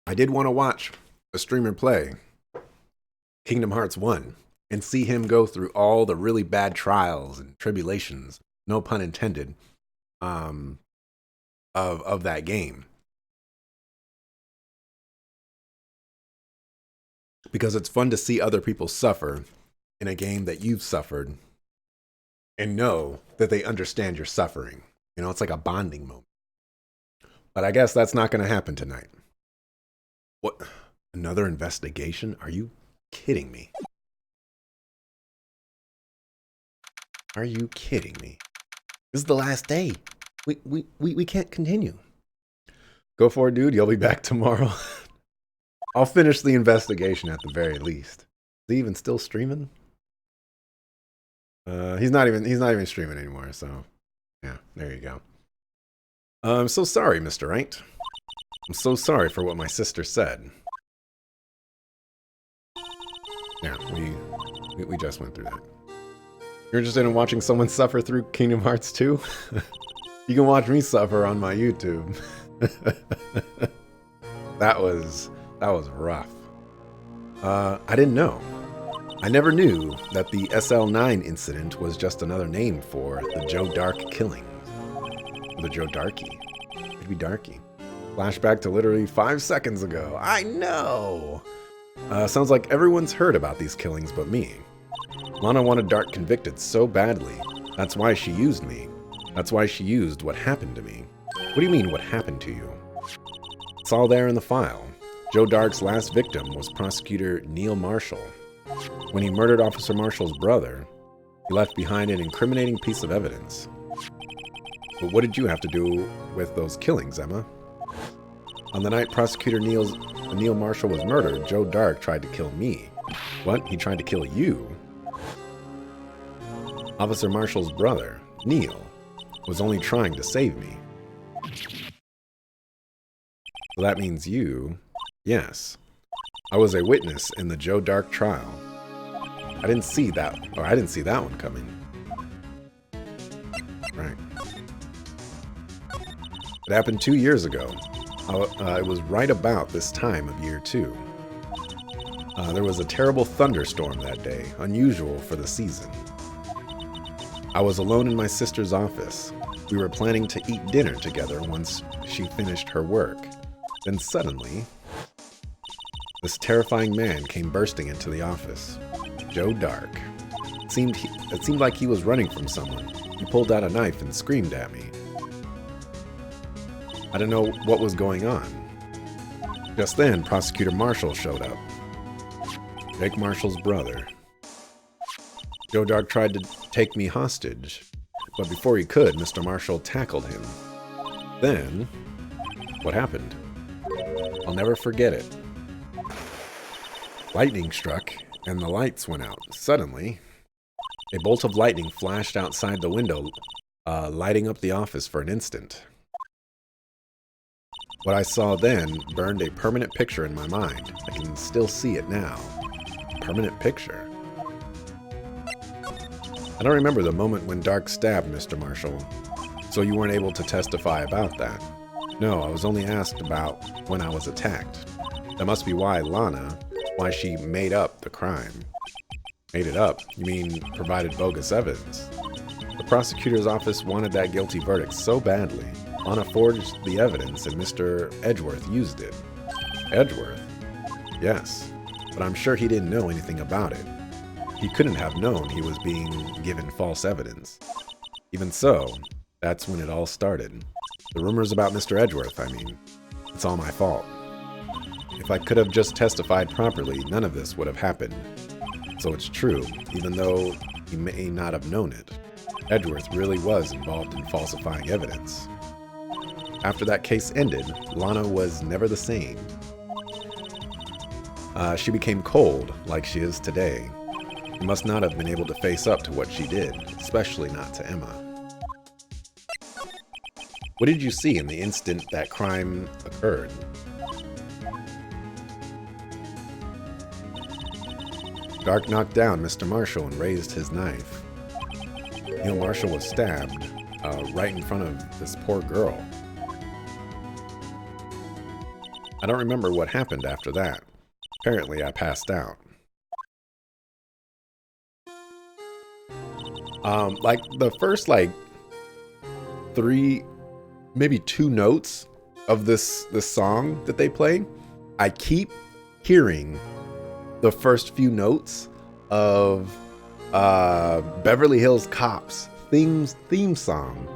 I did want to watch a streamer play Kingdom Hearts 1 and see him go through all the really bad trials and tribulations, no pun intended, um, of that game. Because it's fun to see other people suffer in a game that you've suffered and know that they understand your suffering. You know, it's like a bonding moment. But I guess that's not going to happen tonight. What? Another investigation? Are you kidding me? Are you kidding me? This is the last day. We can't continue. Go for it, dude. You'll be back tomorrow. I'll finish the investigation at the very least. Is he even still streaming? He's not even streaming anymore, so yeah, there you go. I'm so sorry, Mr. Wright. I'm so sorry for what my sister said. Yeah, we just went through that. You're interested in watching someone suffer through Kingdom Hearts 2? You can watch me suffer on my YouTube. That was rough. I didn't know. I never knew that the SL9 incident was just another name for the Joe Dark killings. Or the Joe Darky. Could be Darky. Flashback to literally 5 seconds ago. I know! Sounds like everyone's heard about these killings but me. Lana wanted Dark convicted so badly. That's why she used me. That's why she used what happened to me. What do you mean, what happened to you? It's all there in the file. Joe Dark's last victim was prosecutor Neil Marshall. When he murdered Officer Marshall's brother, he left behind an incriminating piece of evidence. But what did you have to do with those killings, Emma? On the night prosecutor Neil Marshall was murdered, Joe Dark tried to kill me. What? He tried to kill you? Officer Marshall's brother, Neil, was only trying to save me. So that means you... Yes. I was a witness in the Joe Dark trial. I didn't see that one coming. Right. It happened 2 years ago. It was right about this time of year 2. There was a terrible thunderstorm that day, unusual for the season. I was alone in my sister's office. We were planning to eat dinner together once she finished her work. Then suddenly, this terrifying man came bursting into the office. Joe Dark. It seemed like he was running from someone. He pulled out a knife and screamed at me. I didn't know what was going on. Just then, Prosecutor Marshall showed up. Jake Marshall's brother. Joe Dark tried to take me hostage, but before he could, Mr. Marshall tackled him. Then, what happened? I'll never forget it. Lightning struck, and the lights went out. Suddenly, a bolt of lightning flashed outside the window, lighting up the office for an instant. What I saw then burned a permanent picture in my mind. I can still see it now. Permanent picture. I don't remember the moment when Dark stabbed Mr. Marshall, so you weren't able to testify about that. No, I was only asked about when I was attacked. That must be why why she made up the crime. Made it up? You mean provided bogus evidence? The prosecutor's office wanted that guilty verdict so badly. Lana forged the evidence and Mr. Edgeworth used it. Edgeworth? Yes, but I'm sure he didn't know anything about it. He couldn't have known he was being given false evidence. Even so, that's when it all started. The rumors about Mr. Edgeworth, I mean. It's all my fault. If I could have just testified properly, none of this would have happened. So it's true, even though he may not have known it. Edgeworth really was involved in falsifying evidence. After that case ended, Lana was never the same. She became cold, like she is today. She must not have been able to face up to what she did, especially not to Emma. What did you see in the instant that crime occurred? Dark knocked down Mr. Marshall and raised his knife. Neil Marshall was stabbed right in front of this poor girl. I don't remember what happened after that. Apparently, I passed out. Like the first three, maybe 2 notes of this song that they play, I keep hearing the first few notes of Beverly Hills Cop's theme song,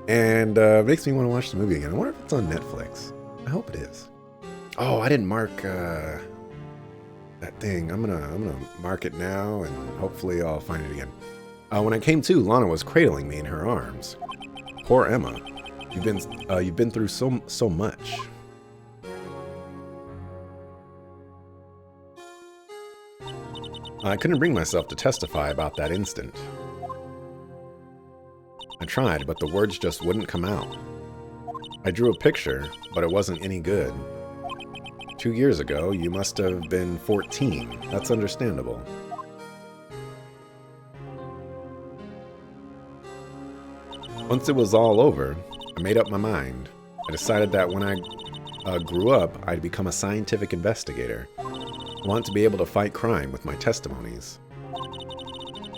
and makes me want to watch the movie again. I wonder if it's on Netflix. I hope it is. Oh, I didn't mark that thing. I'm gonna mark it now, and hopefully I'll find it again. When I came to, Lana was cradling me in her arms. Poor Emma. You've been through so much. I couldn't bring myself to testify about that instant. I tried, but the words just wouldn't come out. I drew a picture, but it wasn't any good. 2 years ago, you must have been 14. That's understandable. Once it was all over, I made up my mind. I decided that when I grew up, I'd become a scientific investigator. I want to be able to fight crime with my testimonies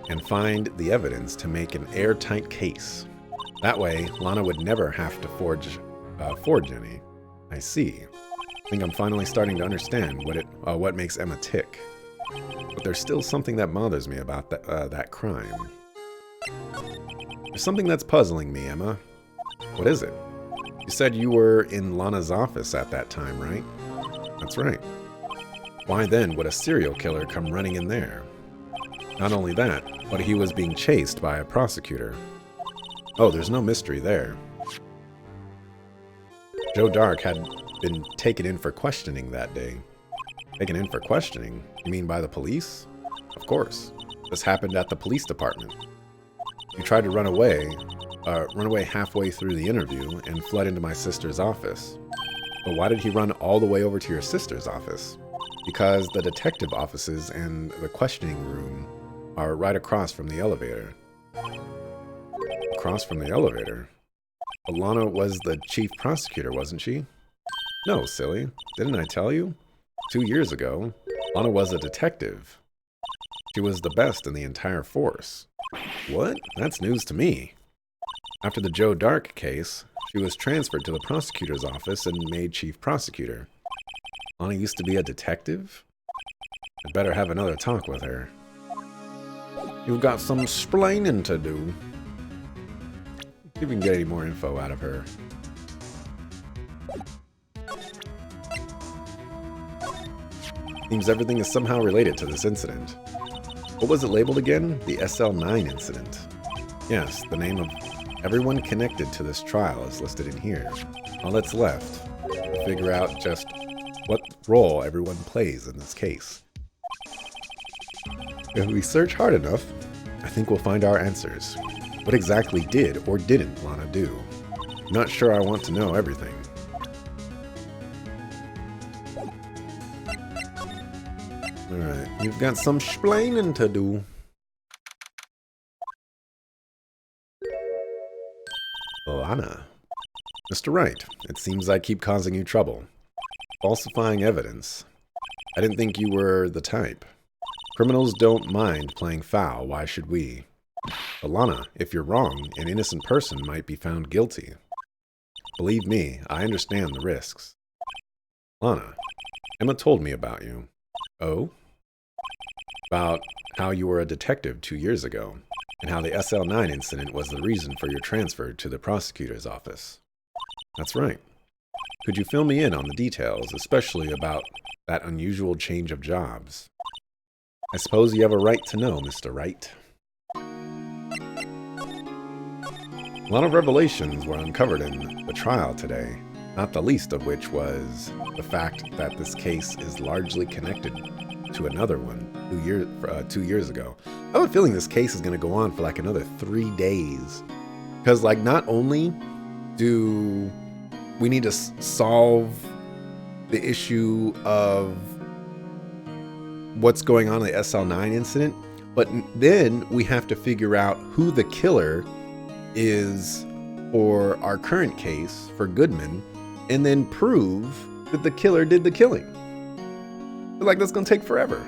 and find the evidence to make an airtight case. That way, Lana would never have to forge any. I see. I think I'm finally starting to understand what makes Emma tick. But there's still something that bothers me about that crime. There's something that's puzzling me, Emma. What is it? You said you were in Lana's office at that time, right? That's right. Why then would a serial killer come running in there? Not only that, but he was being chased by a prosecutor. Oh, there's no mystery there. Joe Dark had been taken in for questioning that day. Taken in for questioning? You mean by the police? Of course. This happened at the police department. You tried to run away halfway through the interview and fled into my sister's office. But why did he run all the way over to your sister's office? Because the detective offices and the questioning room are right across from the elevator. Across from the elevator? But Lana was the chief prosecutor, wasn't she? No, silly. Didn't I tell you? 2 years ago, Lana was a detective. She was the best in the entire force. What? That's news to me. After the Joe Dark case, she was transferred to the prosecutor's office and made chief prosecutor. Lana used to be a detective? I'd better have another talk with her. You've got some splaining to do. See if we can get any more info out of her. Seems everything is somehow related to this incident. What was it labeled again? The SL9 incident. Yes, the name of everyone connected to this trial is listed in here. All that's left to figure out just what role everyone plays in this case. If we search hard enough, I think we'll find our answers. What exactly did or didn't Lana do? I'm not sure I want to know everything. Alright, you've got some splaining to do. Lana. Mr. Wright, it seems I keep causing you trouble. Falsifying evidence. I didn't think you were the type. Criminals don't mind playing foul, why should we? But Lana, if you're wrong, an innocent person might be found guilty. Believe me, I understand the risks. Lana, Emma told me about you. Oh? About how you were a detective 2 years ago, and how the SL9 incident was the reason for your transfer to the prosecutor's office. That's right. Could you fill me in on the details, especially about that unusual change of jobs? I suppose you have a right to know, Mr. Wright. A lot of revelations were uncovered in the trial today, not the least of which was the fact that this case is largely connected to another one 2 years ago. I have a feeling this case is going to go on for like another 3 days. Because like not only do we need to solve the issue of what's going on in the SL9 incident, but then we have to figure out who the killer is for our current case for Goodman, and then prove that the killer did the killing. Feel like that's gonna take forever.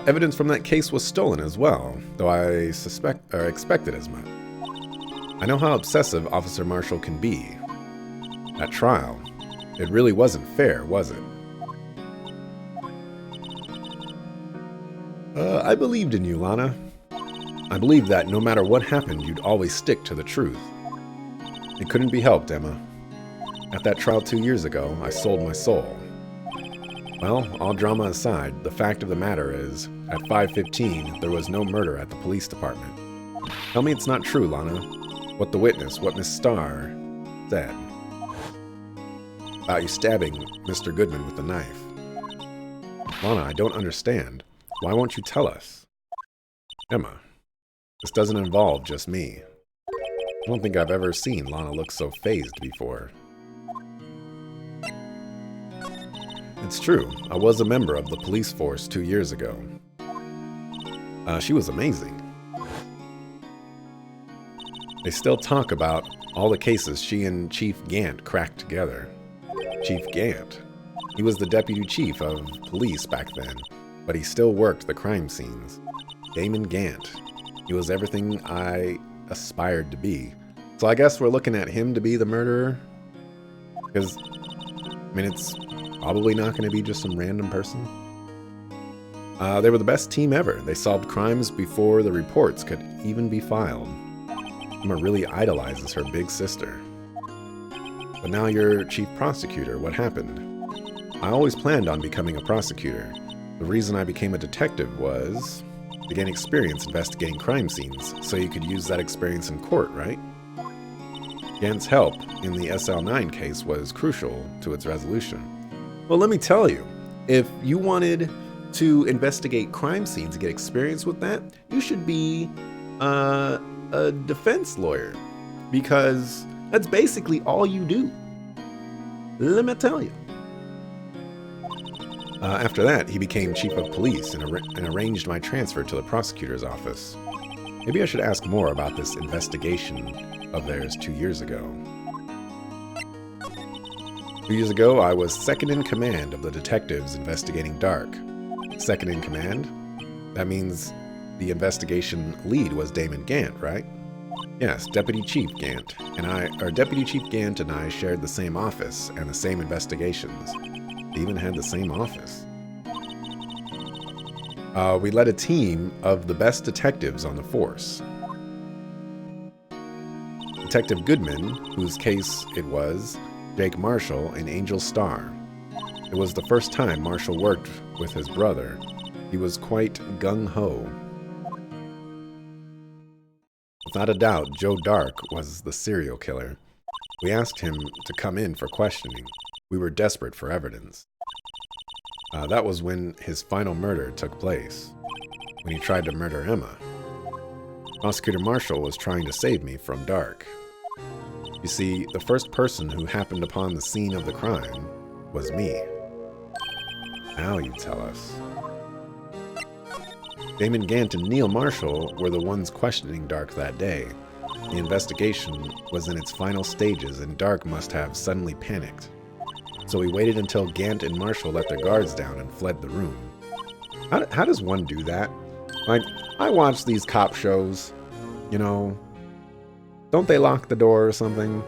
Evidence from that case was stolen as well, though I expected as much. I know how obsessive Officer Marshall can be. At trial, it really wasn't fair, was it? I believed in you, Lana. I believed that no matter what happened, you'd always stick to the truth. It couldn't be helped, Emma. At that trial 2 years ago, I sold my soul. Well, all drama aside, the fact of the matter is, at 5:15, there was no murder at the police department. Tell me it's not true, Lana. What the witness, what Miss Starr said about you stabbing Mr. Goodman with the knife. Lana, I don't understand. Why won't you tell us? Emma, this doesn't involve just me. I don't think I've ever seen Lana look so fazed before. It's true, I was a member of the police force 2 years ago. She was amazing. They still talk about all the cases she and Chief Gant cracked together. Chief Gant. He was the deputy chief of police back then, but he still worked the crime scenes. Damon Gant. He was everything I aspired to be. So I guess we're looking at him to be the murderer? Because, I mean, it's probably not going to be just some random person. They were the best team ever. They solved crimes before the reports could even be filed. Emma really idolizes her big sister. But now you're chief prosecutor. What happened? I always planned on becoming a prosecutor. The reason I became a detective was to gain experience investigating crime scenes, so you could use that experience in court, right? Gant's help in the SL9 case was crucial to its resolution. Well, let me tell you, if you wanted to investigate crime scenes and get experience with that, you should be a defense lawyer, because that's basically all you do. Let me tell you. After that, he became chief of police and arranged my transfer to the prosecutor's office. Maybe I should ask more about this investigation of theirs 2 years ago. 2 years ago, I was second in command of the detectives investigating Dark. Second in command? That means the investigation lead was Damon Gant, right? Yes, Deputy Chief Gant Deputy Chief Gant and I shared the same office and the same investigations. They even had the same office. We led a team of the best detectives on the force. Detective Goodman, whose case it was, Jake Marshall, and Angel Starr. It was the first time Marshall worked with his brother. He was quite gung-ho. Without a doubt, Joe Dark was the serial killer. We asked him to come in for questioning. We were desperate for evidence. That was when his final murder took place, when he tried to murder Emma. Prosecutor Marshall was trying to save me from Dark. You see, the first person who happened upon the scene of the crime was me. Now you tell us. Damon Gant and Neil Marshall were the ones questioning Dark that day. The investigation was in its final stages, and Dark must have suddenly panicked. So we waited until Gant and Marshall let their guards down and fled the room. How does one do that? Like, I watch these cop shows, you know, don't they lock the door or something?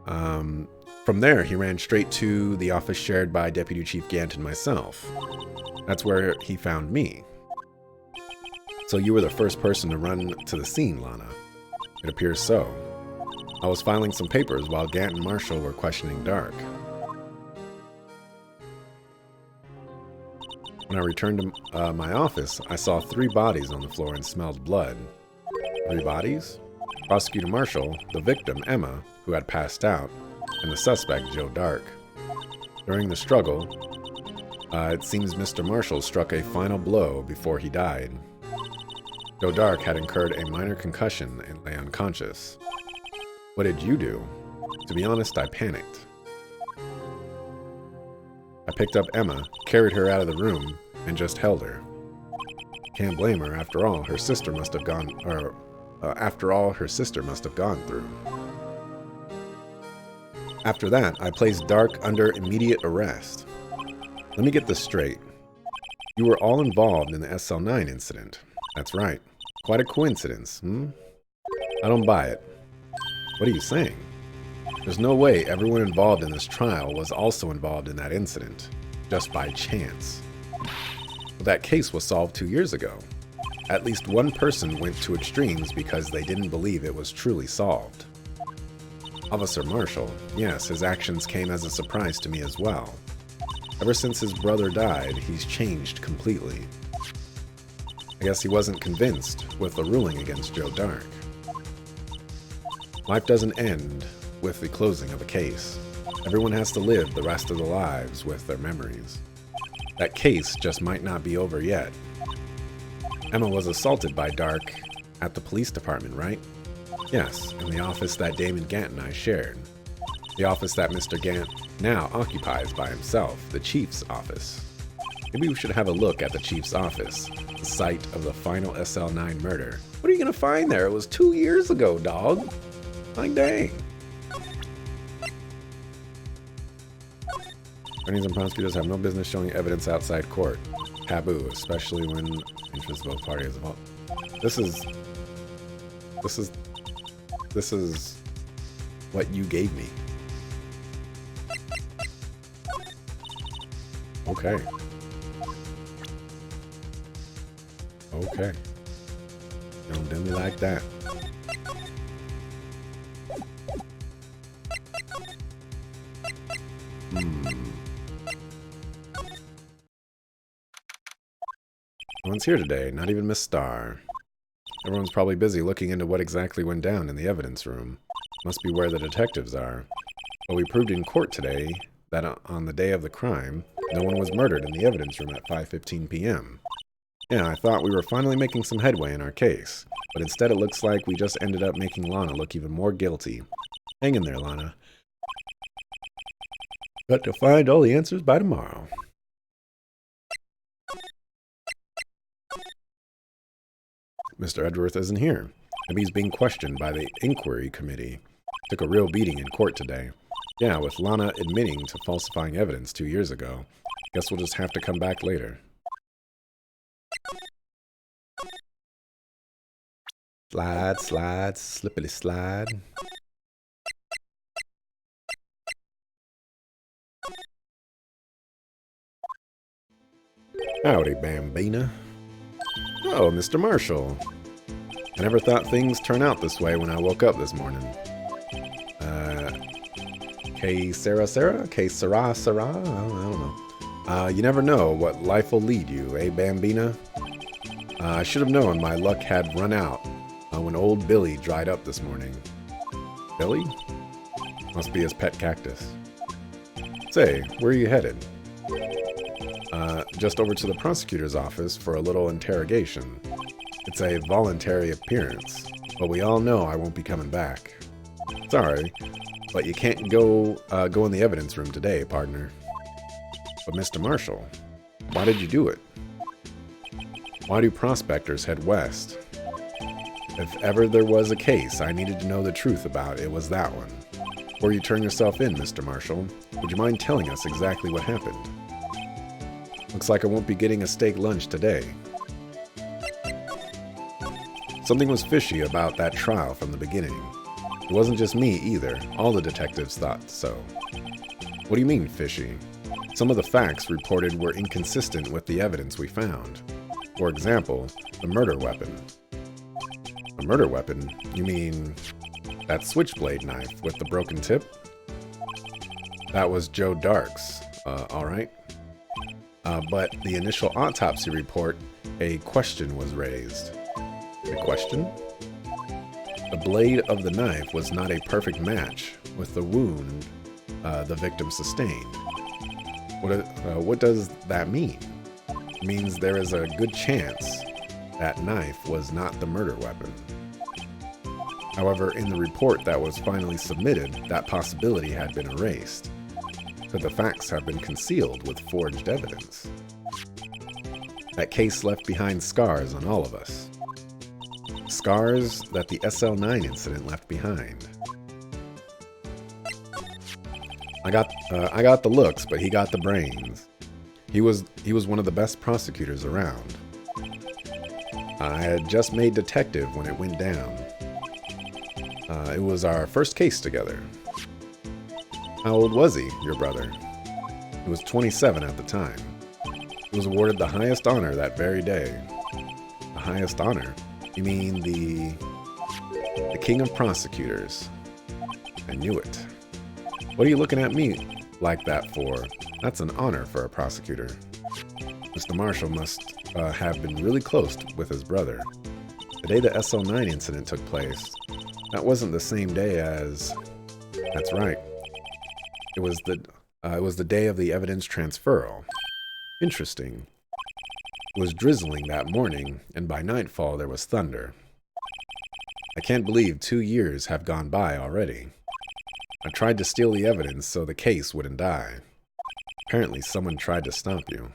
From there, he ran straight to the office shared by Deputy Chief Gant and myself. That's where he found me. So you were the first person to run to the scene, Lana. It appears so. I was filing some papers while Gant and Marshall were questioning Dark. When I returned to my office, I saw 3 bodies on the floor and smelled blood. 3 bodies? Prosecutor Marshall, the victim, Emma, who had passed out, and the suspect, Joe Dark. During the struggle, it seems Mr. Marshall struck a final blow before he died. Joe Dark had incurred a minor concussion and lay unconscious. What did you do? To be honest, I panicked. I picked up Emma, carried her out of the room, and just held her. Can't blame her. After all, her sister must have gone through. After that, I placed Dark under immediate arrest. Let me get this straight. You were all involved in the SL9 incident. That's right. Quite a coincidence, I don't buy it. What are you saying? There's no way everyone involved in this trial was also involved in that incident, just by chance. But that case was solved 2 years ago. At least one person went to extremes because they didn't believe it was truly solved. Officer Marshall, yes, his actions came as a surprise to me as well. Ever since his brother died, he's changed completely. I guess he wasn't convinced with the ruling against Joe Dark. Life doesn't end with the closing of a case. Everyone has to live the rest of their lives with their memories. That case just might not be over yet. Emma was assaulted by Dark at the police department, right? Yes, in the office that Damon Gant and I shared. The office that Mr. Gant now occupies by himself, the Chief's office. Maybe we should have a look at the Chief's office, the site of the final SL9 murder. What are you gonna find there? It was 2 years ago, dog. Like, dang. Attorneys and prosecutors have no business showing evidence outside court. Taboo, especially when interest of both parties involved. This is what you gave me. Okay. Okay. Don't do me like that. No one's here today, not even Miss Starr. Everyone's probably busy looking into what exactly went down in the evidence room. Must be where the detectives are. But we proved in court today that on the day of the crime, no one was murdered in the evidence room at 5:15 p.m. Yeah, I thought we were finally making some headway in our case, but instead it looks like we just ended up making Lana look even more guilty. Hang in there, Lana. Got to find all the answers by tomorrow. Mr. Edgeworth isn't here. Maybe he's being questioned by the inquiry committee. Took a real beating in court today. Yeah, with Lana admitting to falsifying evidence 2 years ago. Guess we'll just have to come back later. Slide, slide, slippity slide. Howdy, Bambina. Oh, Mr. Marshall. I never thought things turn out this way when I woke up this morning. Sarah? Sarah? I don't know. You never know what life will lead you, eh, Bambina? I should have known my luck had run out when old Billy dried up this morning. Billy? Must be his pet cactus. Say, where are you headed? Just over to the prosecutor's office for a little interrogation. It's a voluntary appearance, but we all know I won't be coming back. Sorry, but you can't go in the evidence room today, partner. But Mr. Marshall, why did you do it? Why do prospectors head west? If ever there was a case I needed to know the truth about, it was that one. Before you turn yourself in, Mr. Marshall, would you mind telling us exactly what happened? Looks like I won't be getting a steak lunch today. Something was fishy about that trial from the beginning. It wasn't just me either. All the detectives thought so. What do you mean, fishy? Some of the facts reported were inconsistent with the evidence we found. For example, the murder weapon. The murder weapon? You mean that switchblade knife with the broken tip? That was Joe Dark's, alright. But the initial autopsy report, a question was raised. A question? The blade of the knife was not a perfect match with the wound the victim sustained. What does that mean? It means there is a good chance that knife was not the murder weapon. However, in the report that was finally submitted, that possibility had been erased. Could the facts have been concealed with forged evidence? That case left behind scars on all of us. Scars that the SL9 incident left behind. I got the looks, but he got the brains. He was one of the best prosecutors around. I had just made detective when it went down. It was our first case together. How old was he, your brother? He was 27 at the time. He was awarded the highest honor that very day. The highest honor? You mean the king of prosecutors? I knew it. What are you looking at me like that for? That's an honor for a prosecutor. Mr. Marshall must have been really close with his brother. The day the SL9 incident took place, that wasn't the same day as... That's right. It was the day of the evidence transferal. Interesting. It was drizzling that morning, and by nightfall there was thunder. I can't believe 2 years have gone by already. I tried to steal the evidence so the case wouldn't die. Apparently someone tried to stop you.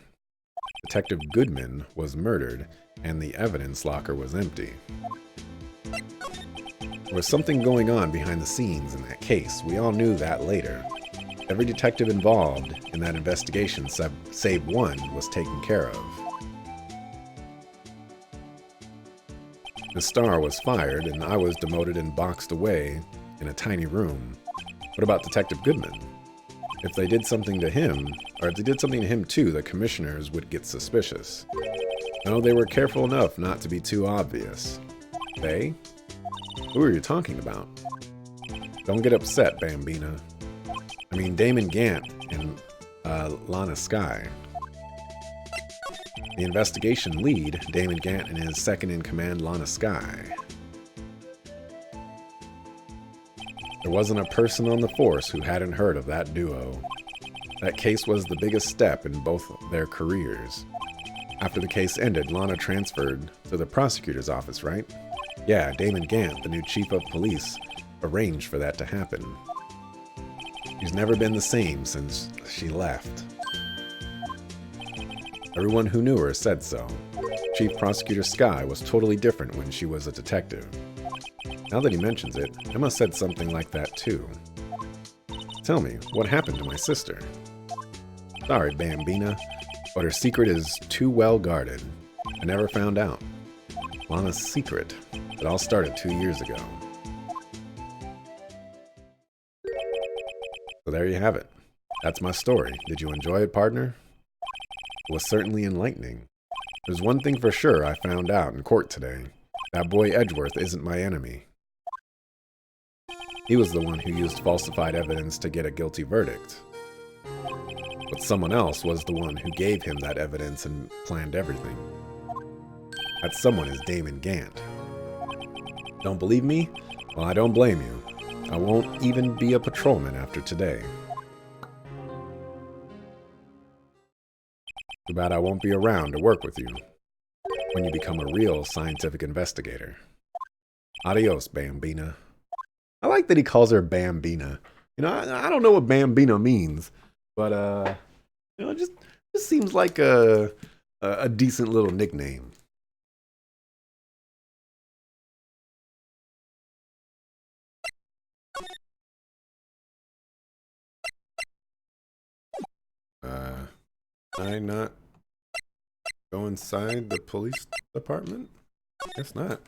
Detective Goodman was murdered, and the evidence locker was empty. There was something going on behind the scenes in that case. We all knew that later. Every detective involved in that investigation, save one, was taken care of. The star was fired, and I was demoted and boxed away in a tiny room. What about Detective Goodman? If they did something to him, or if they did something to him too, the commissioners would get suspicious. No, they were careful enough not to be too obvious. They? Who are you talking about? Don't get upset, Bambina. I mean Damon Gant and Lana Skye. The investigation lead, Damon Gant, and his second-in-command, Lana Skye. There wasn't a person on the force who hadn't heard of that duo. That case was the biggest step in both their careers. After the case ended, Lana transferred to the prosecutor's office, right? Yeah, Damon Gant, the new chief of police, arranged for that to happen. She's never been the same since she left. Everyone who knew her said so. Chief Prosecutor Skye was totally different when she was a detective. Now that he mentions it, Emma said something like that too. Tell me, what happened to my sister? Sorry, Bambina, but her secret is too well guarded. I never found out. Lana's secret. It all started 2 years ago. So there you have it. That's my story. Did you enjoy it, partner? It was certainly enlightening. There's one thing for sure I found out in court today. That boy Edgeworth isn't my enemy. He was the one who used falsified evidence to get a guilty verdict. But someone else was the one who gave him that evidence and planned everything. That someone is Damon Gant. Don't believe me? Well, I don't blame you. I won't even be a patrolman after today. Too bad I won't be around to work with you when you become a real scientific investigator. Adios, Bambina. I like that he calls her Bambina. You know, I don't know what Bambina means, but you know, it just seems like a decent little nickname. Can I not go inside the police department? Guess not.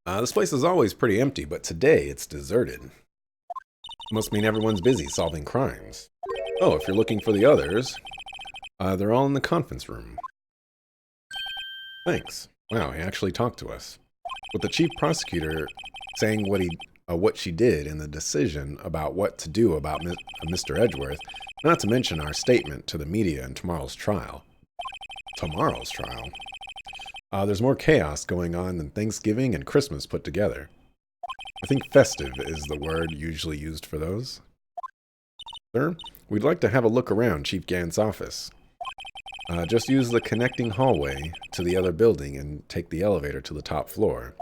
This place is always pretty empty, but today it's deserted. Must mean everyone's busy solving crimes. Oh, if you're looking for the others, they're all in the conference room. Thanks. Wow, he actually talked to us. With the chief prosecutor saying what she did and the decision about what to do about Mr. Edgeworth, not to mention our statement to the media in tomorrow's trial. Tomorrow's trial? There's more chaos going on than Thanksgiving and Christmas put together. I think festive is the word usually used for those. Sir, we'd like to have a look around Chief Gant's office. Just use the connecting hallway to the other building and take the elevator to the top floor.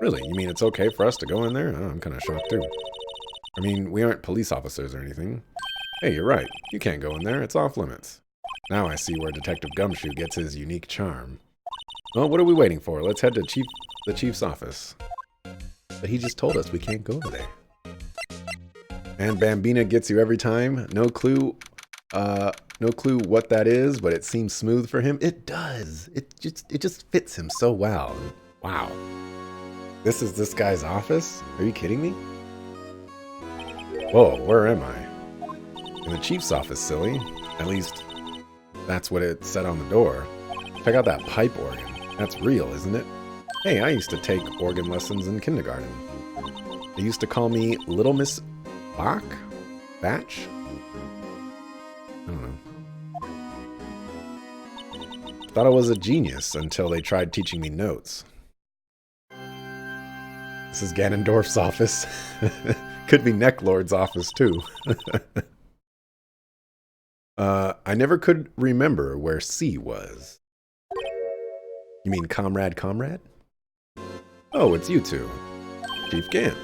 Really? You mean it's okay for us to go in there? Oh, I'm kind of shocked too. I mean, we aren't police officers or anything. Hey, you're right. You can't go in there. It's off limits. Now I see where Detective Gumshoe gets his unique charm. Well, what are we waiting for? Let's head to Chief the chief's office. But he just told us we can't go over there. And Bambina gets you every time. No clue what that is, but it seems smooth for him. It does. It just fits him so well. Wow. This is this guy's office? Are you kidding me? Whoa, where am I? In the chief's office, silly. At least, that's what it said on the door. Check out that pipe organ. That's real, isn't it? Hey, I used to take organ lessons in kindergarten. They used to call me Little Miss Bach? Batch? I don't know. Thought I was a genius until they tried teaching me notes. This is Ganondorf's office. Could be Necklord's office, too. I never could remember where C was. You mean Comrade? Oh, it's you two. Chief Gant.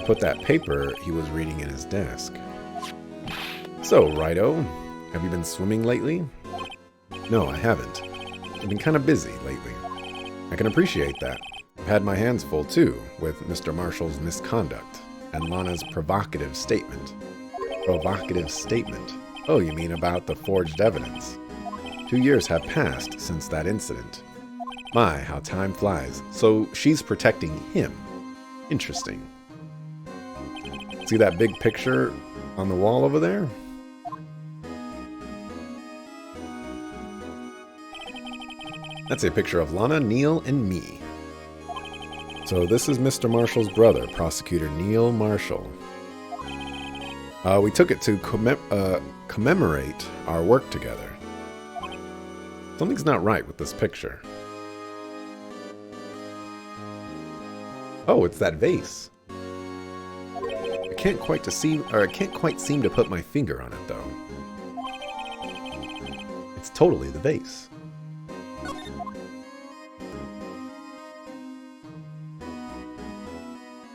Put that paper he was reading in his desk. So, Righto, have you been swimming lately? No, I haven't. I've been kind of busy lately. I can appreciate that. I've had my hands full, too, with Mr. Marshall's misconduct and Lana's provocative statement. Provocative statement? Oh, you mean about the forged evidence? 2 years have passed since that incident. My, how time flies. So she's protecting him. Interesting. See that big picture on the wall over there? That's a picture of Lana, Neil, and me. So this is Mr. Marshall's brother, Prosecutor Neil Marshall. We took it to commemorate our work together. Something's not right with this picture. Oh, it's that vase. I can't quite seem to put my finger on it, though. It's totally the vase.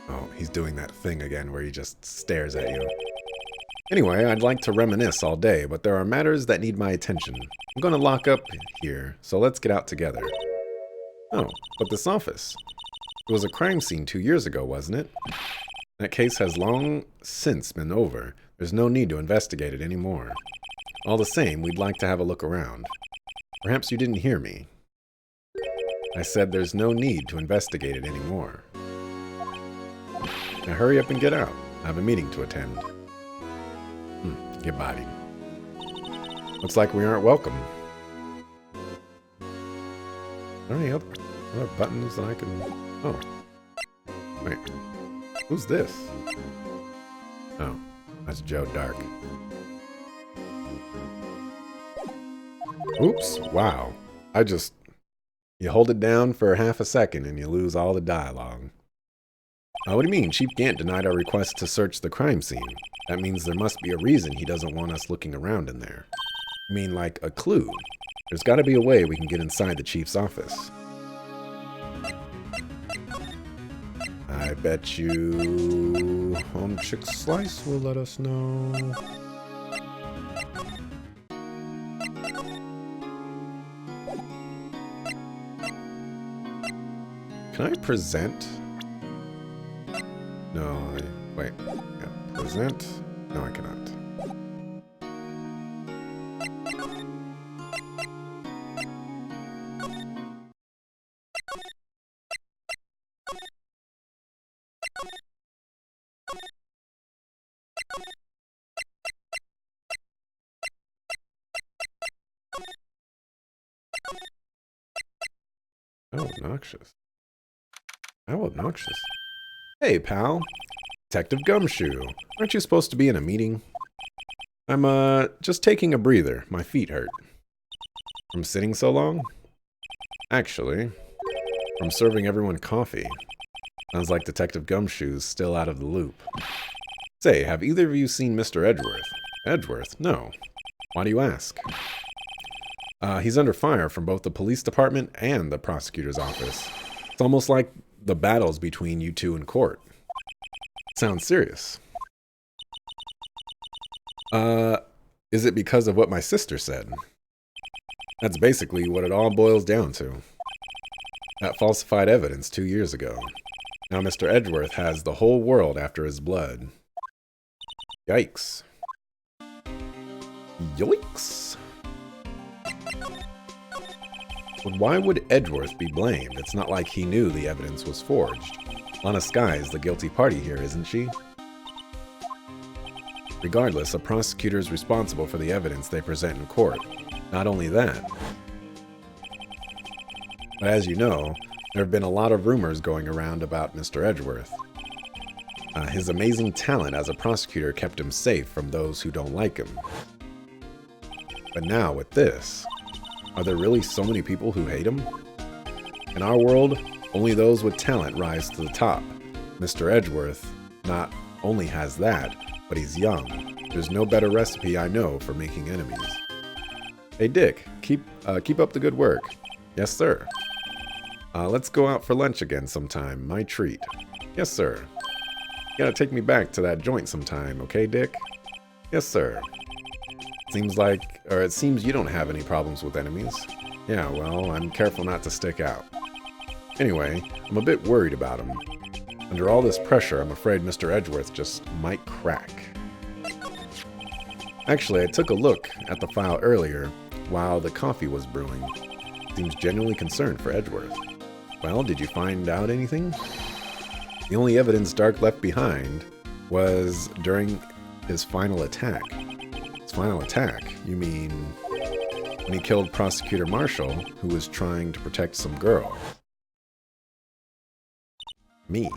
Oh, he's doing that thing again where he just stares at you. Anyway, I'd like to reminisce all day, but there are matters that need my attention. I'm going to lock up here, so let's get out together. Oh, but this office. It was a crime scene 2 years ago, wasn't it? That case has long since been over. There's no need to investigate it anymore. All the same, we'd like to have a look around. Perhaps you didn't hear me. I said there's no need to investigate it anymore. Now hurry up and get out. I have a meeting to attend. Get bodied. Looks like we aren't welcome. Are there any other buttons that I can... Oh. Wait. Who's this? Oh. That's Joe Dark. Oops. Wow. You hold it down for half a second and you lose all the dialogue. What do you mean? Chief Gant denied our request to search the crime scene. That means there must be a reason he doesn't want us looking around in there. You mean like a clue? There's got to be a way we can get inside the chief's office. I bet you Home Chick Slice will let us know. Can I present? No, wait. Yeah, present? No, I cannot. How obnoxious. How obnoxious. Hey, pal. Detective Gumshoe. Aren't you supposed to be in a meeting? I'm, just taking a breather. My feet hurt. From sitting so long? Actually, from serving everyone coffee. Sounds like Detective Gumshoe's still out of the loop. Say, have either of you seen Mr. Edgeworth? Edgeworth? No. Why do you ask? He's under fire from both the police department and the prosecutor's office. It's almost like the battles between you two in court. Sounds serious. Is it because of what my sister said? That's basically what it all boils down to. That falsified evidence 2 years ago. Now Mr. Edgeworth has the whole world after his blood. Yikes. Yoicks! But why would Edgeworth be blamed? It's not like he knew the evidence was forged. Lana Skye is the guilty party here, isn't she? Regardless, a prosecutor is responsible for the evidence they present in court. Not only that, but as you know, there have been a lot of rumors going around about Mr. Edgeworth. His amazing talent as a prosecutor kept him safe from those who don't like him. But now, with this, are there really so many people who hate him? In our world, only those with talent rise to the top. Mr. Edgeworth not only has that, but he's young. There's no better recipe I know for making enemies. Hey Dick, keep up the good work. Yes, sir. Let's go out for lunch again sometime. My treat. Yes, sir. You gotta take me back to that joint sometime, okay, Dick? Yes, sir. It seems you don't have any problems with enemies. Yeah, well, I'm careful not to stick out. Anyway, I'm a bit worried about him. Under all this pressure, I'm afraid Mr. Edgeworth just might crack. Actually, I took a look at the file earlier while the coffee was brewing. Seems genuinely concerned for Edgeworth. Well, did you find out anything? The only evidence Dark left behind was during his final attack. His final attack? You mean when he killed Prosecutor Marshall, who was trying to protect some girl? Me.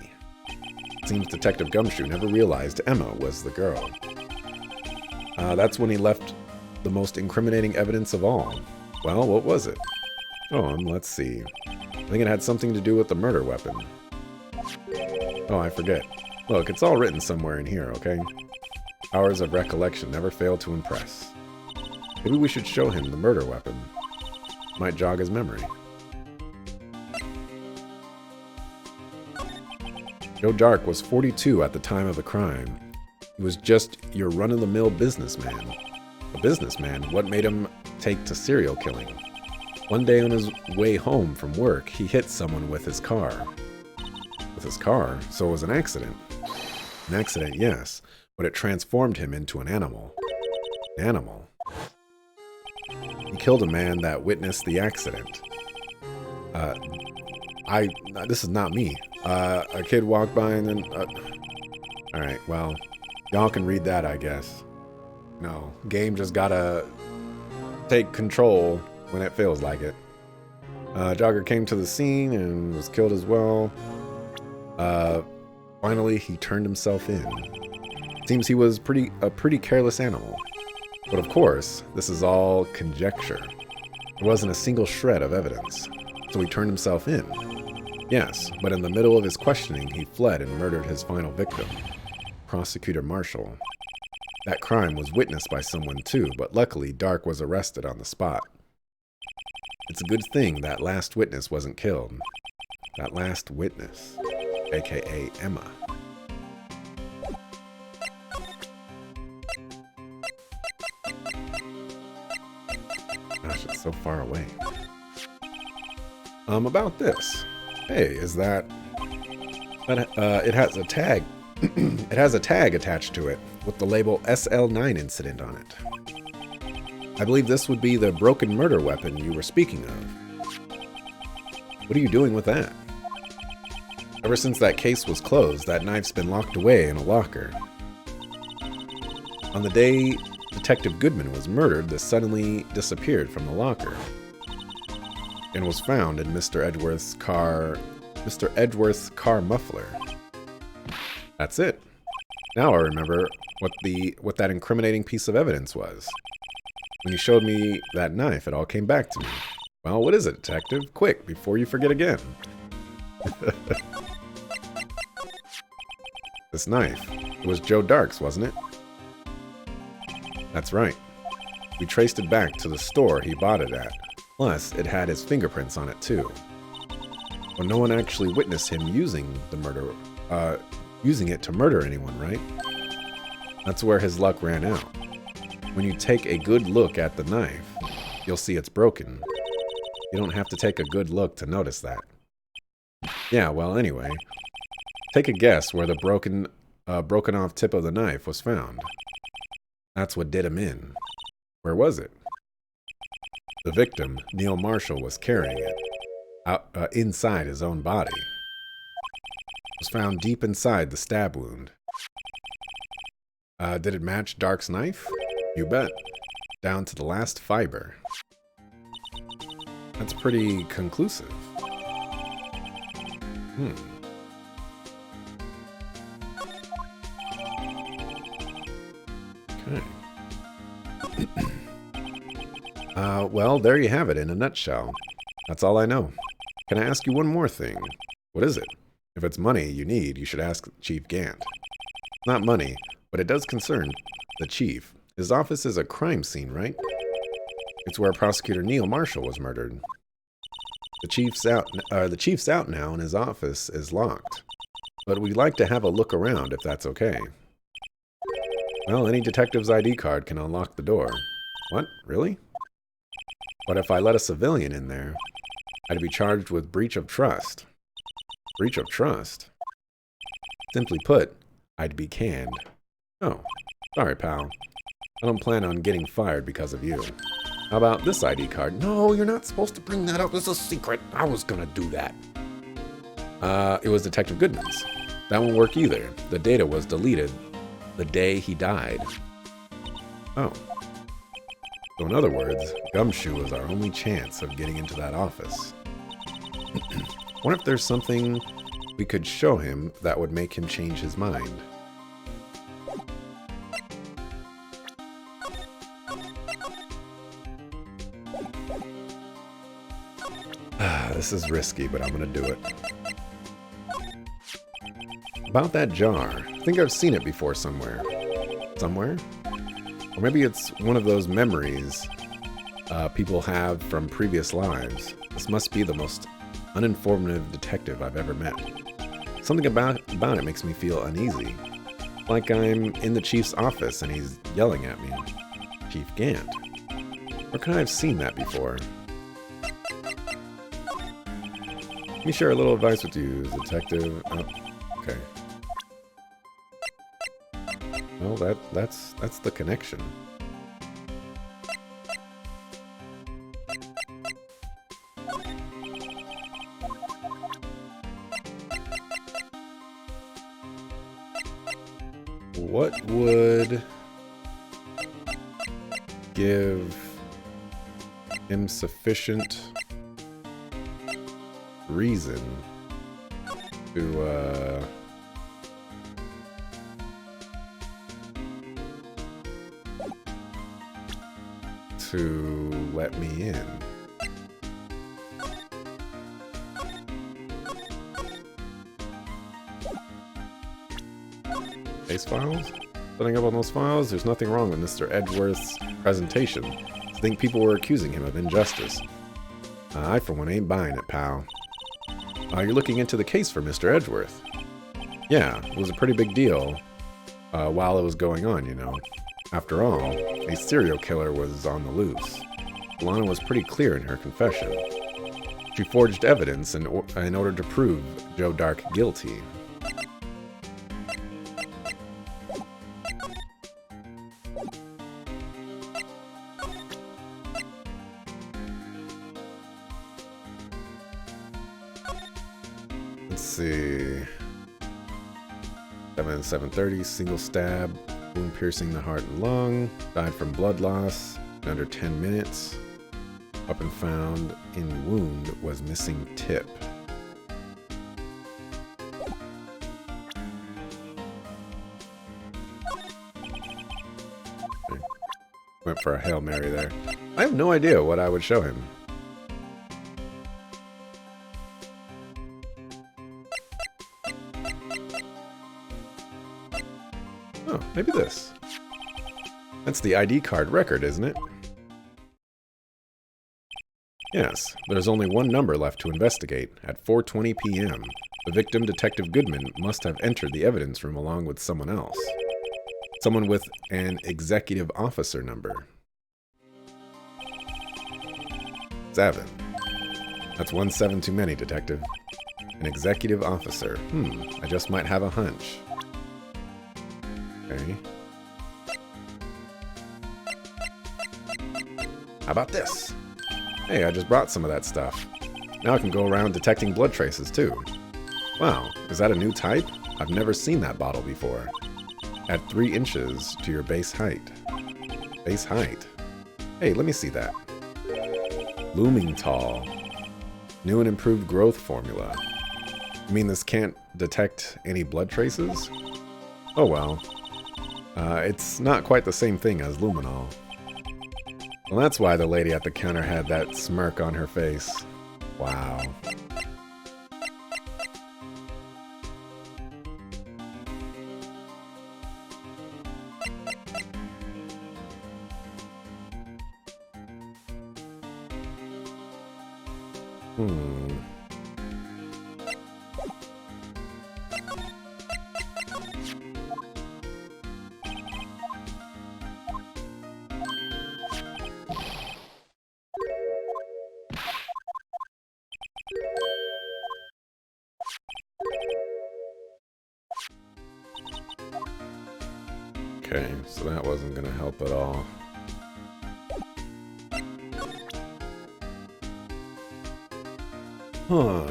It seems Detective Gumshoe never realized Emma was the girl. That's when he left the most incriminating evidence of all. Well, what was it? Oh, let's see. I think it had something to do with the murder weapon. Oh, I forget. Look, it's all written somewhere in here, okay? Hours of recollection never fail to impress. Maybe we should show him the murder weapon. Might jog his memory. Joe Dark was 42 at the time of the crime. He was just your run-of-the-mill businessman. A businessman? What made him take to serial killing? One day on his way home from work, he hit someone with his car. With his car? So it was an accident. An accident, yes, but it transformed him into an animal. An animal? He killed a man that witnessed the accident. This is not me. A kid walked by and then... Alright, well, y'all can read that, I guess. No, game just gotta take control when it feels like it. Jogger came to the scene and was killed as well. Finally, he turned himself in. Seems he was a pretty careless animal. But of course, this is all conjecture. There wasn't a single shred of evidence. So he turned himself in. Yes, but in the middle of his questioning, he fled and murdered his final victim, Prosecutor Marshall. That crime was witnessed by someone too, but luckily Dark was arrested on the spot. It's a good thing that last witness wasn't killed. That last witness, aka Emma. Gosh, it's so far away. About this. Hey, is that it has a tag. It has a tag attached to it with the label SL9 incident on it. I believe this would be the broken murder weapon you were speaking of. What are you doing with that? Ever since that case was closed, that knife's been locked away in a locker. On the day Detective Goodman was murdered, this suddenly disappeared from the locker and was found in Mr. Edgeworth's car muffler. That's it. Now I remember what that incriminating piece of evidence was. When you showed me that knife, it all came back to me. Well, what is it, Detective? Quick, before you forget again. This knife. It was Joe Dark's, wasn't it? That's right. We traced it back to the store he bought it at. Plus, it had his fingerprints on it too. But no one actually witnessed him using it to murder anyone, right? That's where his luck ran out. When you take a good look at the knife, you'll see it's broken. You don't have to take a good look to notice that. Yeah, well, anyway. Take a guess where the broken off tip of the knife was found. That's what did him in. Where was it? The victim, Neil Marshall, was carrying it inside his own body. It was found deep inside the stab wound. Did it match Dark's knife? You bet. Down to the last fiber. That's pretty conclusive. Okay. Well, there you have it in a nutshell. That's all I know. Can I ask you one more thing? What is it? If it's money you need, you should ask Chief Gant. Not money, but it does concern the chief. His office is a crime scene, right? It's where Prosecutor Neil Marshall was murdered. The chief's out now, and his office is locked. But we'd like to have a look around, if that's okay. Well, any detective's ID card can unlock the door. What? Really? But if I let a civilian in there, I'd be charged with breach of trust. Breach of trust? Simply put, I'd be canned. Oh, sorry, pal. I don't plan on getting fired because of you. How about this ID card? No, you're not supposed to bring that up. It's a secret. I was gonna do that. It was Detective Goodman's. That won't work either. The data was deleted the day he died. Oh. So in other words, Gumshoe is our only chance of getting into that office. Wonder if there's something we could show him that would make him change his mind. This is risky, but I'm gonna do it. About that jar. I think I've seen it before somewhere. Somewhere? Or maybe it's one of those memories people have from previous lives. This must be the most uninformative detective I've ever met. Something about it makes me feel uneasy. Like I'm in the chief's office and he's yelling at me. Chief Gant. Where could I have seen that before? Let me share a little advice with you, detective. Oh, okay. Well, that's the connection. What would give him sufficient reason to let me in? Case files? Setting up on those files? There's nothing wrong with Mr. Edgeworth's presentation. I think people were accusing him of injustice. I, for one, ain't buying it, pal. You're looking into the case for Mr. Edgeworth. Yeah, it was a pretty big deal while it was going on, you know. After all, a serial killer was on the loose. Lana was pretty clear in her confession. She forged evidence in order to prove Joe Dark guilty. Let's see. 7:30, single stab, wound piercing the heart and lung, died from blood loss in under 10 minutes. Weapon found in wound was missing tip. Okay. Went for a Hail Mary there. I have no idea what I would show him. Oh, maybe this. That's the ID card record, isn't it? Yes, there's only one number left to investigate. At 4:20 p.m., the victim, Detective Goodman, must have entered the evidence room along with someone else. Someone with an executive officer number. 7. That's 1 7 too many, Detective. And An executive officer. I just might have a hunch. Okay. How about this? Hey, I just brought some of that stuff. Now I can go around detecting blood traces, too. Wow, is that a new type? I've never seen that bottle before. Add 3 inches to your base height. Base height? Hey, let me see that. Looming tall. New and improved growth formula. You mean this can't detect any blood traces? Oh well. It's not quite the same thing as luminol. Well, that's why the lady at the counter had that smirk on her face. Wow. Okay, so that wasn't gonna help at all. Huh.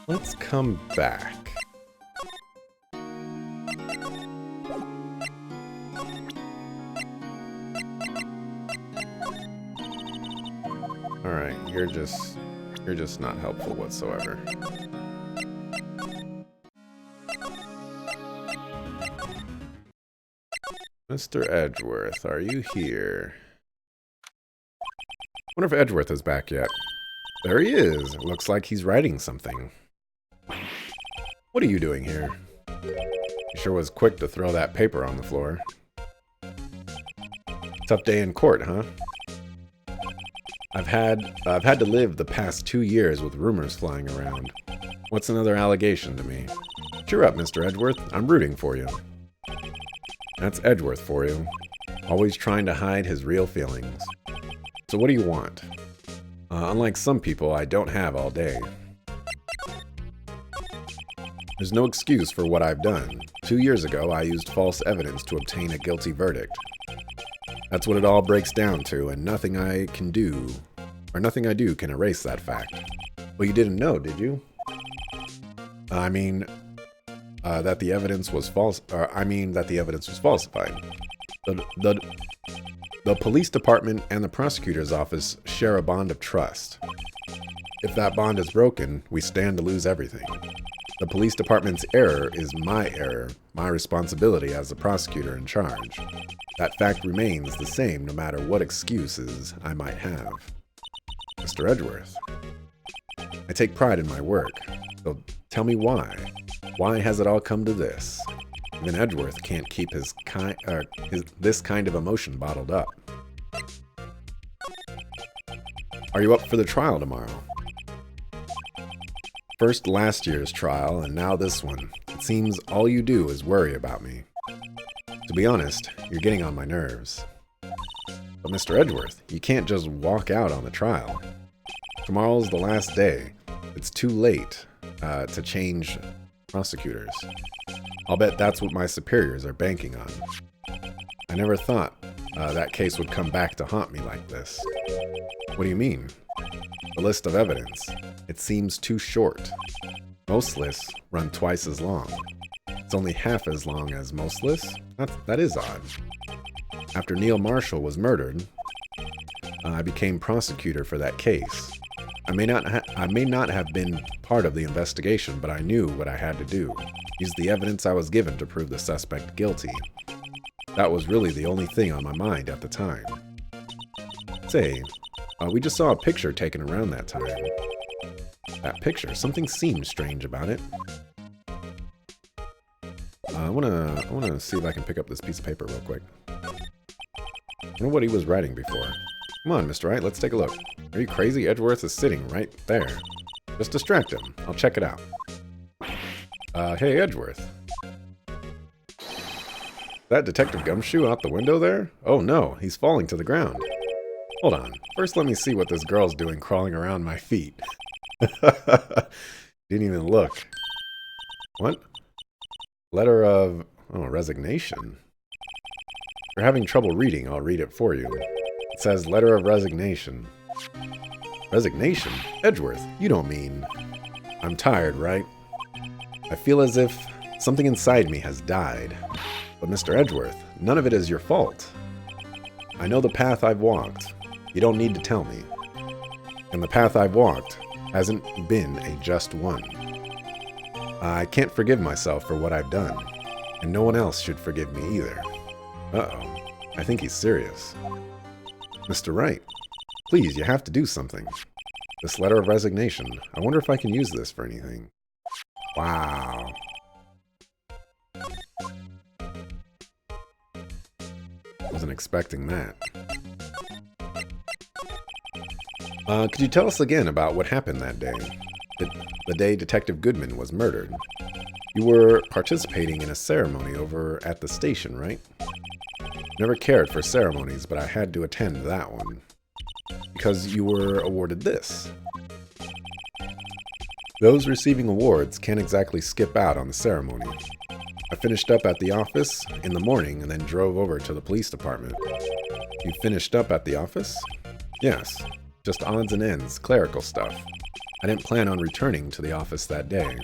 Let's come back. Alright, you're just not helpful whatsoever. Mr. Edgeworth, are you here? Wonder if Edgeworth is back yet. There he is. It looks like he's writing something. What are you doing here? You sure was quick to throw that paper on the floor. Tough day in court, huh? I've had to live the past 2 years with rumors flying around. What's another allegation to me? Cheer up, Mr. Edgeworth. I'm rooting for you. That's Edgeworth for you. Always trying to hide his real feelings. So what do you want? Unlike some people, I don't have all day. There's no excuse for what I've done. 2 years ago, I used false evidence to obtain a guilty verdict. That's what it all breaks down to, and nothing I do can erase that fact. Well, you didn't know, did you? I mean, that the evidence was false. That the evidence was falsified. The police department and the prosecutor's office share a bond of trust. If that bond is broken, we stand to lose everything. The police department's error is my error, my responsibility as the prosecutor in charge. That fact remains the same no matter what excuses I might have. Mr. Edgeworth, I take pride in my work, so tell me why. Why has it all come to this? Even Edgeworth can't keep this kind of emotion bottled up. Are you up for the trial tomorrow? First last year's trial, and now this one. It seems all you do is worry about me. To be honest, you're getting on my nerves. But Mr. Edgeworth, you can't just walk out on the trial. Tomorrow's the last day. It's too late to change prosecutors. I'll bet that's what my superiors are banking on. I never thought that case would come back to haunt me like this. What do you mean? The list of evidence. It seems too short. Most lists run twice as long. It's only half as long as most lists? That is odd. After Neil Marshall was murdered, I became prosecutor for that case. I may not have been part of the investigation, but I knew what I had to do. Use the evidence I was given to prove the suspect guilty. That was really the only thing on my mind at the time. Say, we just saw a picture taken around that time. That picture, something seemed strange about it. I wanna see if I can pick up this piece of paper real quick. I wonder what he was writing before. Come on, Mr. Wright, let's take a look. Are you crazy? Edgeworth is sitting right there. Just distract him. I'll check it out. Hey, Edgeworth. That Detective Gumshoe out the window there? Oh no, he's falling to the ground. Hold on. First let me see what this girl's doing crawling around my feet. Didn't even look. What? Letter of... Oh, resignation. You're having trouble reading. I'll read it for you. It says, letter of resignation. Resignation? Edgeworth, you don't mean... I'm tired, right? I feel as if something inside me has died. But Mr. Edgeworth, none of it is your fault. I know the path I've walked. You don't need to tell me. And the path I've walked hasn't been a just one. I can't forgive myself for what I've done, and no one else should forgive me either. Uh-oh. I think he's serious. Mr. Wright, please, you have to do something. This letter of resignation, I wonder if I can use this for anything. Wow. Wasn't expecting that. Could you tell us again about what happened that day? The day Detective Goodman was murdered. You were participating in a ceremony over at the station, right? Never cared for ceremonies, but I had to attend that one. Because you were awarded this. Those receiving awards can't exactly skip out on the ceremony. I finished up at the office in the morning and then drove over to the police department. You finished up at the office? Yes. Just odds and ends, clerical stuff. I didn't plan on returning to the office that day.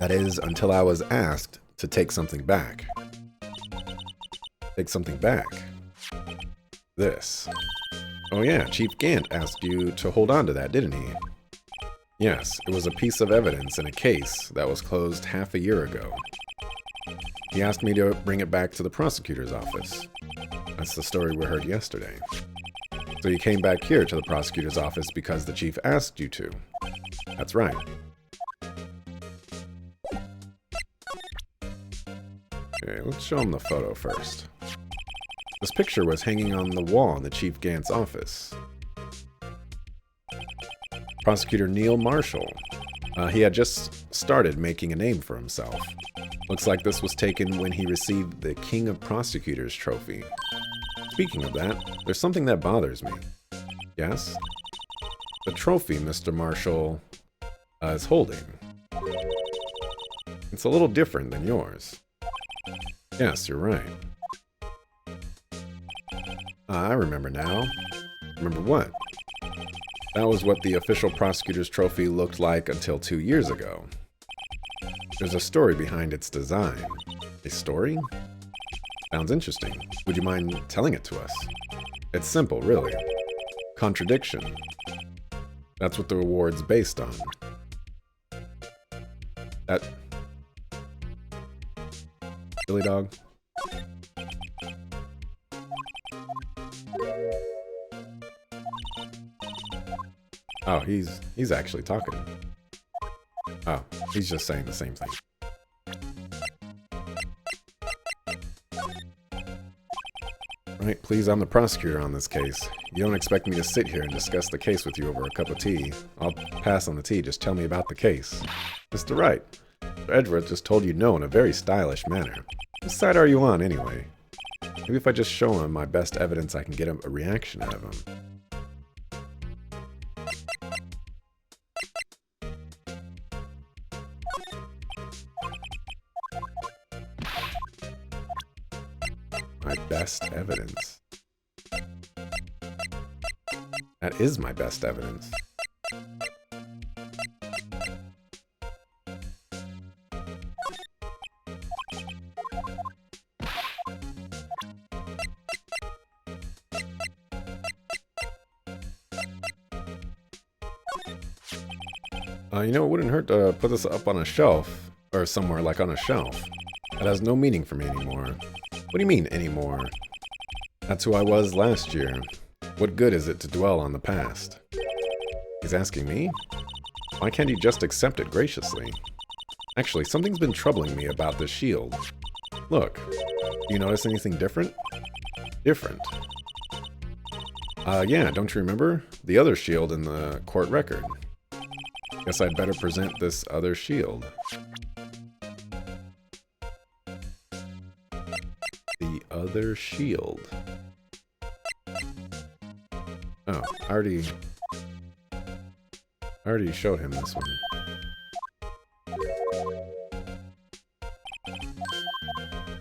That is, until I was asked to take something back. Take something back? This. Oh yeah, Chief Gant asked you to hold on to that, didn't he? Yes, it was a piece of evidence in a case that was closed half a year ago. He asked me to bring it back to the prosecutor's office. That's the story we heard yesterday. So you came back here to the prosecutor's office because the chief asked you to. That's right. Okay, let's show him the photo first. This picture was hanging on the wall in the Chief Gant's office. Prosecutor Neil Marshall. He had just started making a name for himself. Looks like this was taken when he received the King of Prosecutors trophy. Speaking of that, there's something that bothers me. Yes? The trophy Mr. Marshall is holding. It's a little different than yours. Yes, you're right. I remember now. Remember what? That was what the official prosecutor's trophy looked like until 2 years ago. There's a story behind its design. A story? Sounds interesting. Would you mind telling it to us? It's simple, really. Contradiction. That's what the award's based on. That... Silly dog? Oh, he's actually talking. Oh, he's just saying the same thing. Right, please, I'm the prosecutor on this case. You don't expect me to sit here and discuss the case with you over a cup of tea. I'll pass on the tea, just tell me about the case. Mr. Wright, Mr. Edgeworth just told you no in a very stylish manner. Whose side are you on, anyway? Maybe if I just show him my best evidence, I can get a reaction out of him. My best evidence. That is my best evidence. You know, it wouldn't hurt to put this up on a shelf, or somewhere like on a shelf. That has no meaning for me anymore. What do you mean, anymore? That's who I was last year. What good is it to dwell on the past? He's asking me? Why can't he just accept it graciously? Actually, something's been troubling me about this shield. Look, do you notice anything different? Different? Yeah, don't you remember? The other shield in the court record. Guess I'd better present this other shield. The other shield. Oh, I already I already showed him this one.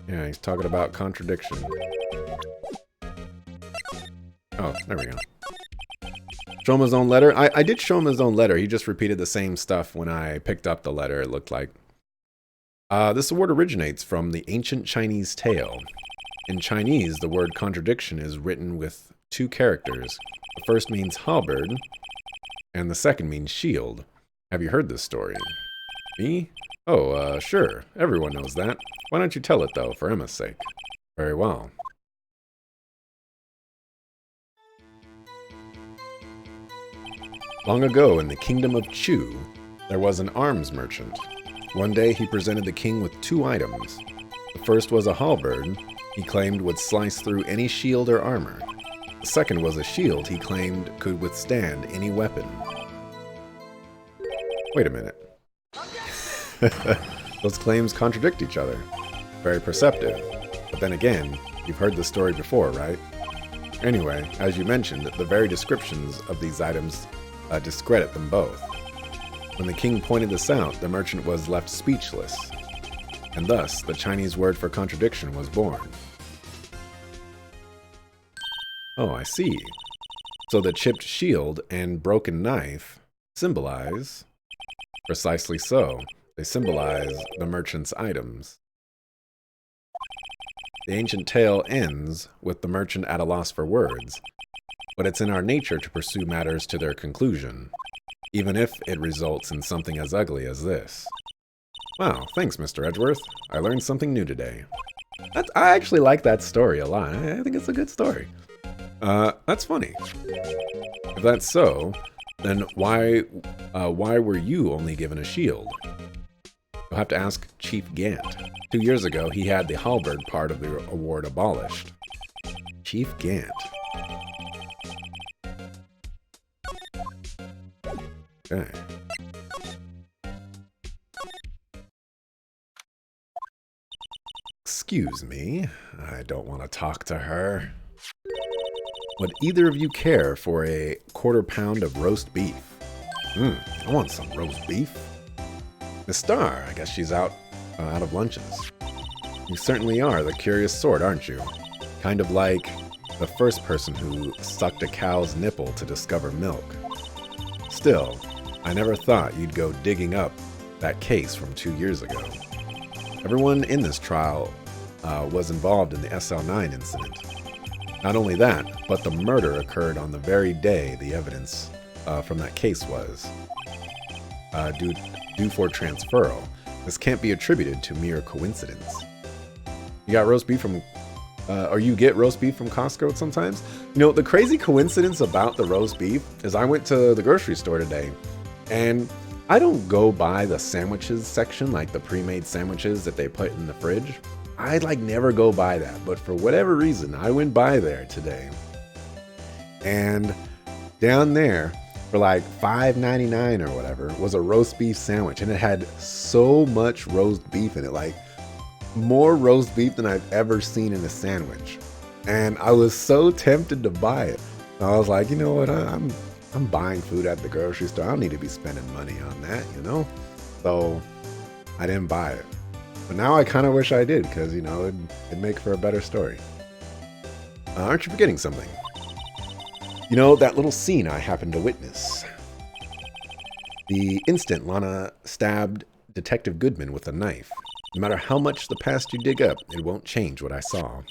Yeah, he's talking about contradiction. Oh, there we go. Show him his own letter? I did show him his own letter. He just repeated the same stuff when I picked up the letter, it looked like. This word originates from the ancient Chinese tale. In Chinese, the word contradiction is written with 2 characters. The first means halberd, and the second means shield. Have you heard this story? Me? Oh, sure. Everyone knows that. Why don't you tell it, though, for Emma's sake? Very well. Long ago, in the kingdom of Chu, there was an arms merchant. One day, he presented the king with 2 items. The first was a halberd he claimed would slice through any shield or armor. The second was a shield he claimed could withstand any weapon. Wait a minute. Those claims contradict each other. Very perceptive. But then again, you've heard this story before, right? Anyway, as you mentioned, the very descriptions of these items discredit them both. When the king pointed this out, the merchant was left speechless. And thus, the Chinese word for contradiction was born. Oh, I see. So the chipped shield and broken knife symbolize... Precisely so. They symbolize the merchant's items. The ancient tale ends with the merchant at a loss for words, but it's in our nature to pursue matters to their conclusion, even if it results in something as ugly as this. Wow, thanks, Mr. Edgeworth. I learned something new today. I actually like that story a lot. I think it's a good story. That's funny. If that's so, then why were you only given a shield? You'll have to ask Chief Gant. 2 years ago, he had the halberd part of the award abolished. Chief Gant. Okay. Excuse me, I don't want to talk to her. Would either of you care for a quarter pound of roast beef? I want some roast beef. Miss Star, I guess she's out of lunches. You certainly are the curious sort, aren't you? Kind of like the first person who sucked a cow's nipple to discover milk. Still, I never thought you'd go digging up that case from 2 years ago. Everyone in this trial was involved in the SL9 incident. Not only that, but the murder occurred on the very day the evidence from that case was due for transferal. This can't be attributed to mere coincidence. You got roast beef from, or you get roast beef from Costco sometimes? You know, the crazy coincidence about the roast beef is I went to the grocery store today, and I don't go by the sandwiches section, like the pre-made sandwiches that they put in the fridge. I'd never go by that, but for whatever reason, I went by there today. And down there, for $5.99 or whatever, was a roast beef sandwich. And it had so much roast beef in it, more roast beef than I've ever seen in a sandwich. And I was so tempted to buy it. I was like, you know what, I'm buying food at the grocery store. I don't need to be spending money on that, you know? So I didn't buy it. But now I kind of wish I did, because, you know, it'd make for a better story. Aren't you forgetting something? You know, that little scene I happened to witness. The instant Lana stabbed Detective Goodman with a knife. No matter how much the past you dig up, it won't change what I saw.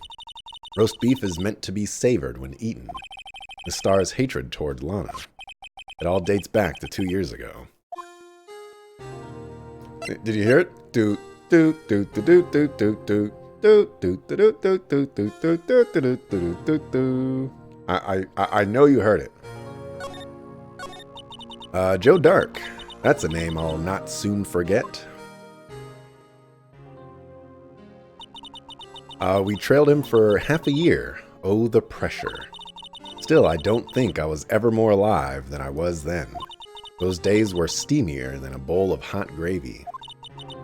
Roast beef is meant to be savored when eaten. The Star's hatred toward Lana. It all dates back to 2 years ago. Did you hear it? I know you heard it. Joe Dark. That's a name I'll not soon forget. We trailed him for half a year. Oh, the pressure. Still, I don't think I was ever more alive than I was then. Those days were steamier than a bowl of hot gravy.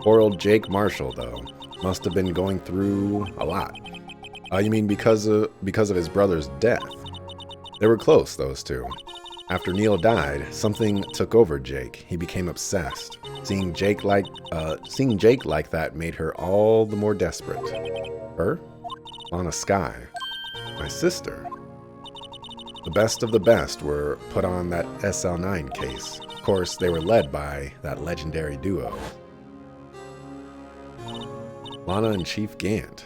Poor old Jake Marshall, though, must have been going through a lot. You mean because of his brother's death? They were close, those two. After Neil died, something took over Jake. He became obsessed. Seeing Jake like that made her all the more desperate. Her? Lana Skye. My sister. The best of the best were put on that SL9 case. Of course, they were led by that legendary duo. Lana and Chief Gant.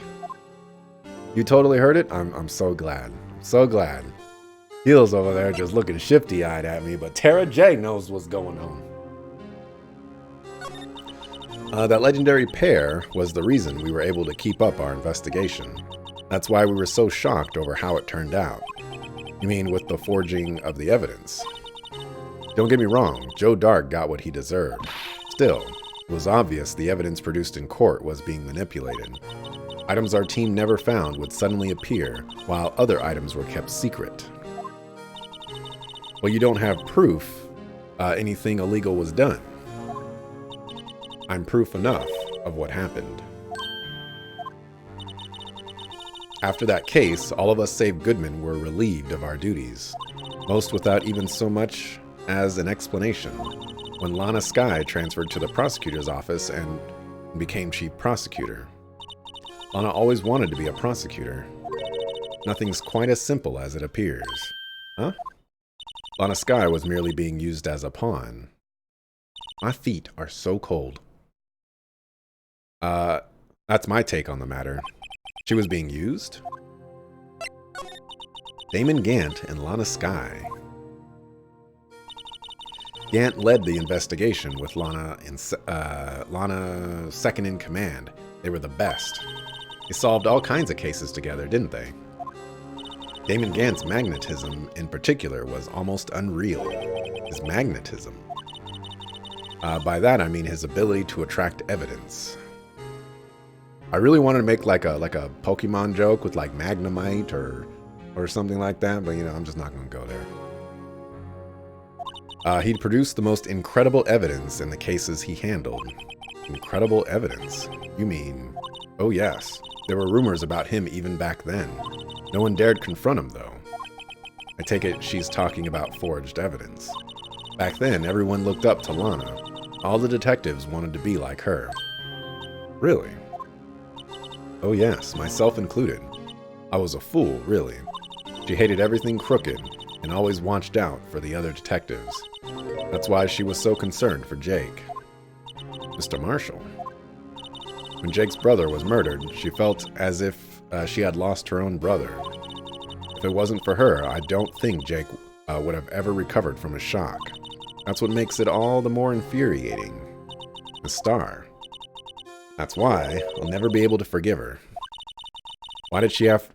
You totally heard it? I'm so glad. So glad. Heel's over there just looking shifty-eyed at me, but Tara J knows what's going on. That legendary pair was the reason we were able to keep up our investigation. That's why we were so shocked over how it turned out. You mean with the forging of the evidence? Don't get me wrong, Joe Dark got what he deserved. Still, it was obvious the evidence produced in court was being manipulated. Items our team never found would suddenly appear, while other items were kept secret. Well, you don't have proof anything illegal was done. I'm proof enough of what happened. After that case, all of us save Goodman were relieved of our duties, most without even so much as an explanation. When Lana Skye transferred to the prosecutor's office and became chief prosecutor. Lana always wanted to be a prosecutor. Nothing's quite as simple as it appears. Huh? Lana Skye was merely being used as a pawn. My feet are so cold. That's my take on the matter. She was being used? Damon Gant and Lana Skye. Gant led the investigation with Lana second in command. They were the best. They solved all kinds of cases together, didn't they? Damon Gant's magnetism, in particular, was almost unreal. His magnetism. By that, I mean his ability to attract evidence. I really wanted to make like a Pokemon joke with like Magnemite or something like that, but you know, I'm just not going to go there. He'd produced the most incredible evidence in the cases he handled. Incredible evidence? You mean... Oh yes, there were rumors about him even back then. No one dared confront him, though. I take it she's talking about forged evidence. Back then, everyone looked up to Lana. All the detectives wanted to be like her. Really? Oh yes, myself included. I was a fool, really. She hated everything crooked, and always watched out for the other detectives. That's why she was so concerned for Jake. Mr. Marshall. When Jake's brother was murdered, she felt as if she had lost her own brother. If it wasn't for her, I don't think Jake would have ever recovered from his shock. That's what makes it all the more infuriating. The star. That's why I'll never be able to forgive her. Why did she have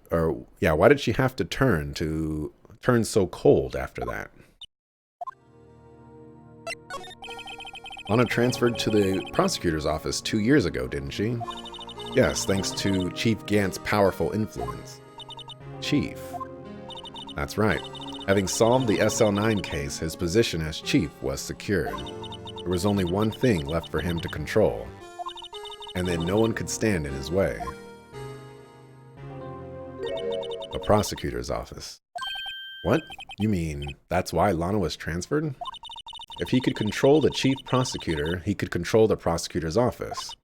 to turn so cold after that? Lana transferred to the prosecutor's office 2 years ago, didn't she? Yes, thanks to Chief Gant's powerful influence. Chief. That's right. Having solved the SL9 case, his position as chief was secured. There was only one thing left for him to control, and then no one could stand in his way. The prosecutor's office. What? You mean that's why Lana was transferred? If he could control the chief prosecutor, he could control the prosecutor's office.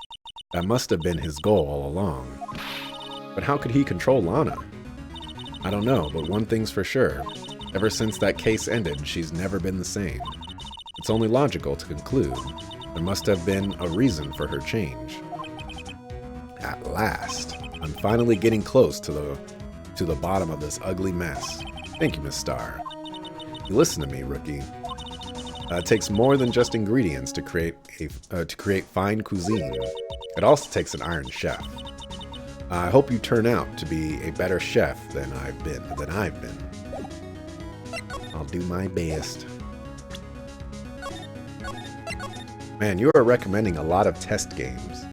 That must have been his goal all along. But how could he control Lana? I don't know, but one thing's for sure. Ever since that case ended, she's never been the same. It's only logical to conclude there must have been a reason for her change. At last, I'm finally getting close to the bottom of this ugly mess. Thank you, Miss Starr. You listen to me, rookie. It takes more than just ingredients to create fine cuisine. It also takes an iron chef. I hope you turn out to be a better chef than I've been. I'll do my best. Man, you are recommending a lot of test games.